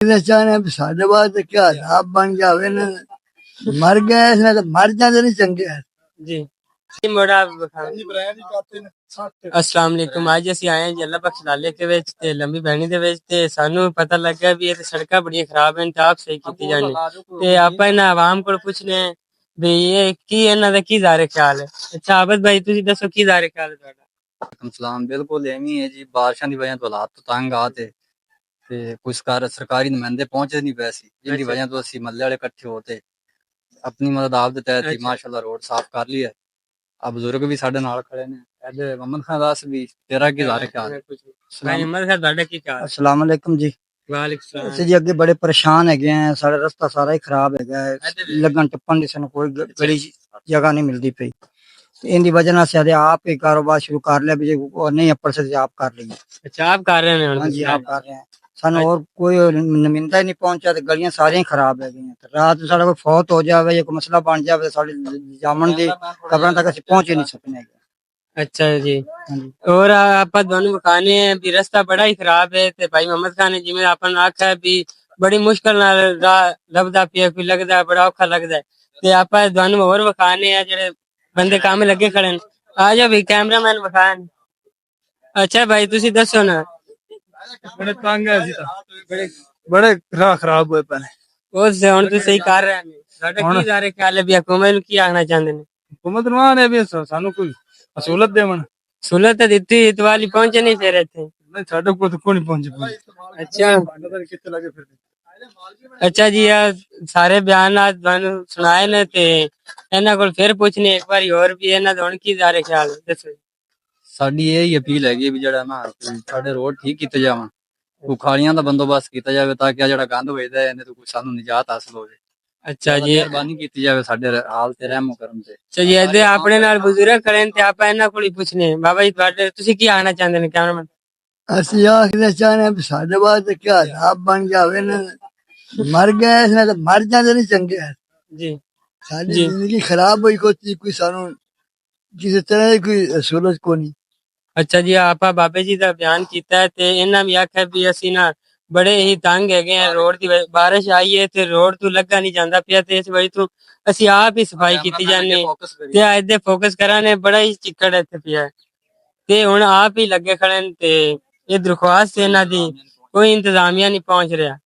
चाहने भी साढ़े बाद क्या हालात बन जावे ना मर गए इसने तो मर जाते नहीं चंगे जी मोड़ा अस्सलाम वालेकुम आज ਅਸੀਂ ਆਏ ਹਾਂ ਜੱਲਾ ਬਖਸ਼ ਲਾਲੇ ਦੇ ਵਿੱਚ ਤੇ ਲੰਬੀ ਬਹਿਣੀ ਦੇ ਵਿੱਚ ਤੇ ਸਾਨੂੰ ਪਤਾ ਲੱਗਾ ਵੀ ਇਹ ਤੇ ਸੜਕਾਂ ਬੜੀਆਂ ਖਰਾਬ ਹਨ ਤੇ ਆਪ ਸਹੀ ਕੀਤੀ ਜਾਣੀ ਤੇ ਆਪਾਂ ਇਹਨਾਂ ਆਵਾਮ ਕੋਲ ਪੁੱਛਨੇ ਵੀ ਇਹ ਕੀ ਇਹਨਾਂ ਦਾ ਕੀ ਜ਼ਾਰੇ ਖਿਆਲ ਹੈ ਅੱਛਾ ਆਬਦ ਭਾਈ ਤੁਸੀਂ ਦੱਸੋ ਕੀ ਜ਼ਾਰੇ ਖਿਆਲ ਹੈ ਤੁਹਾਡਾ ਸਲਾਮ ਬਿਲਕੁਲ ਐਵੇਂ ਹੀ ਹੈ ਜੀ ਬਾਰਿਸ਼ਾਂ ਦੀ ਵਜ੍ਹਾ ਤੋਂ ਹਾਲਾਤ ਤੋਂ ਤੰਗ ਆ ਤੇ ਕੋਈ ਸਰਕਾਰੀ ਨੁਮਾਇੰਦੇ ਪਹੁੰਚੇ ਨਹੀਂ ਪਏ ਸੀ ਜਿੰਦੀ ਵਜ੍ਹਾ ਤੋਂ ਅਸੀਂ ਮੱਲੇ ਵਾਲੇ ਇਕੱਠੇ ਹੋ ਤੇ ਆਪਣੀ ਮਦਦ ਆਪ ਦੇ ਤਹਿਤ ਹੀ ਮਾਸ਼ਾਅੱਲਾ ਰੋਡ ਸਾਫ਼ ਕਰ ਲਈ ਹੈ ਆ ਬਜ਼ੁਰਗ ਵੀ ਸਾਡੇ ਨਾਲ ਖੜੇ ਨੇ ਇਹਦੇ ਮੁਹੰਮਦ ਖਾਨ ਦਾਸ ਵੀ ਤੇਰਾ ਕੀ ਜ਼ਾਰੇ ਖਿਆਲ ਹੈ ਮੁਹੰਮਦ ਖਾਨ ਤੁਹਾਡਾ ਕੀ ਖਿਆਲ अस्सलाम वालेकुम जी ਵਾਲੇਕੁਮ ਸਲਾਮ ਅਸੀਂ ਜੀ ਅੱਗੇ ਬੜੇ ਪਰੇਸ਼ਾਨ ਹੈਗੇ ਆ ਸਾਡਾ ਰਸਤਾ ਸਾਰਾ ਹੀ ਖਰਾਬ ਹੈਗਾ ਹੈ ਲੱਗਣ ਟੱਪਣ ਦੀ ਸਾਨੂੰ ਕੋਈ ਗਲੀ ਜਗ੍ਹਾ ਨਹੀਂ ਮਿਲਦੀ ਪਈ ਤੇ ਇਹਦੀ ਵਜ੍ਹਾ ਨਾਲ ਅਸੀਂ ਆਪ ਹੀ ਕਾਰੋਬਾਰ ਸ਼ੁਰੂ ਕਰ ਲਿਆ ਵੀ ਜੇ ਉਹ ਨਹੀਂ ਅੱਪਰ ਸੇ ਆਪ ਕਰ ਲਈਏ ਅੱਛਾ ਆਪ ਕਰ ਰਹੇ ਨੇ ਹੁਣ ਹਾਂਜੀ ਆਪ ਕਰ ਰਹੇ हैं ਸਾਨੂੰ ਹੋਰ ਕੋਈ ਨਮਿੰਦਾ ਹੀ ਨਹੀਂ ਪਹੁੰਚਿਆ ਤੇ ਗਲੀਆਂ ਸਾਰੀਆਂ ਖਰਾਬ ਹੈਗੀਆਂ ਤੇ ਰਾਤ ਨੂੰ ਸਾਡਾ ਕੋਈ ਫੌਤ ਹੋ ਜਾਵੇ ਜਾਂ ਕੋਈ ਮਸਲਾ ਬਣ ਜਾਵੇ ਸਾਡੇ ਜਾਮਣ ਦੀ ਕਬਰਾਂ ਤੱਕ ਅਸੀਂ ਪਹੁੰਚ ਹੀ ਨਹੀਂ ਸਕਨੇ अच्छा जी और आप दोनों बखाने हैं भी रास्ता बड़ा ही खराब है ते भाई मोहम्मद खान ने जिवें आपन आख्या भी बड़ी मुश्किल नाल राह लभदा पिया कोई लगदा बड़ा औखा लगदा ते आप दोनों और बखाने हैं जेड़े बंदे काम लगे खड़े आ जाओ भी कैमरामैन बखान अच्छा भाई तुसी दसो ना बड़े तंग है जी बड़े राह खराब हुए पने उस हुन तुसी सही कर रहे हैं साडा की ज़ारे ख्याल है भी हुकूमत नूं की आखना चाहंदे ने हुकूमत ਨੂੰ ਆਨੇ ਵੀ ਸਾਨੂੰ ਕੋਈ ਅਸੂਲਤ ਦੇਵਣ सहूलत तो दी इतवाली पहुंचे नहीं फिर इत्थे ਨਹੀਂ ਸਾਡੇ ਕੋਲ ਤਾਂ ਕੋਈ ਨਹੀਂ ਪਹੁੰਚੇ अच्छा ਕਿੱਥੇ ਲੱਗੇ ਫਿਰਦੇ अच्छा जी आ सारे बयान तुहानू सुनाए ने ते इन्हां कोल फिर पुछने एक बारी और भी इन्हां दा हुण की ज़ारे ख्याल दसो ਸਾਡੀ ਇਹ ਹੀ ਅਪੀਲ ਹੈਗੀ ਵੀ ਜਿਹੜਾ ਨਾ ਸਾਡੇ ਰੋਡ ਠੀਕ ਕੀਤੇ ਜਾਵਣ ਕੋਈ ਖਾਲੀਆਂ ਦਾ ਬੰਦੋਬਸਤ ਕੀਤਾ ਜਾਵੇ ਤਾਂ ਕਿ ਜਿਹੜਾ ਗੰਦ ਹੋਈਦਾ ਇਹਨੇ ਤੋਂ ਕੋਈ ਸਾਨੂੰ ਨਿਜਾਤ ਹਾਸਲ ਹੋਵੇ अच्छा जी ਮਿਹਰਬਾਨੀ ਕੀਤੀ ਜਾਵੇ ਸਾਡੇ ਹਾਲ ਤੇ ਰਹਿਮ ਕਰਮ ਤੇ अच्छा जी इधर अपने नाल बुजुर्ग खड़े ने ते आपां इन्हां कोल ही पुछने बाबा जी तुहाडे तुसी की आखना चाहंदे ने कैमरामैन ਅਸੀਂ ਆਖਦੇ ਚਾਹਨੇ ਵੀ ਸਾਡੇ ਬਾਅਦ ਕੀ ਹਾਲਾਤ ਬਣ ਜਾਵੇ ਨਾ ਮਰ ਗਏ इसने तो मर जाते नहीं चंगे जी ਸਾਡੀ ਜ਼ਿੰਦਗੀ ਖਰਾਬ ਹੋਈ ਕੋਈ ਸਾਨੂੰ ਕਿਸੇ ਤਰ੍ਹਾਂ ਦੀ ਕੋਈ ਸਹੂਲਤ ਕੋ ਨਹੀਂ अच्छा जी आपा बाबे जी दा बयान कीता है ते इन्हां भी आख्या भी असीं ना बड़े ही तंग हैगे हैं रोड दी बारिश आई है ते रोड तो लगा नहीं जांदा पिया ते इस वजह तो असीं आप ही सफाई कीती जाने ते इधर फोकस कराने बड़ा ही चिक्कड़ इत्थे पिया ते हुण आप ही लगे खड़े न ते ये दरख्वास्त है इन्हां दी कोई इंतजामिया नहीं पहुंच रहा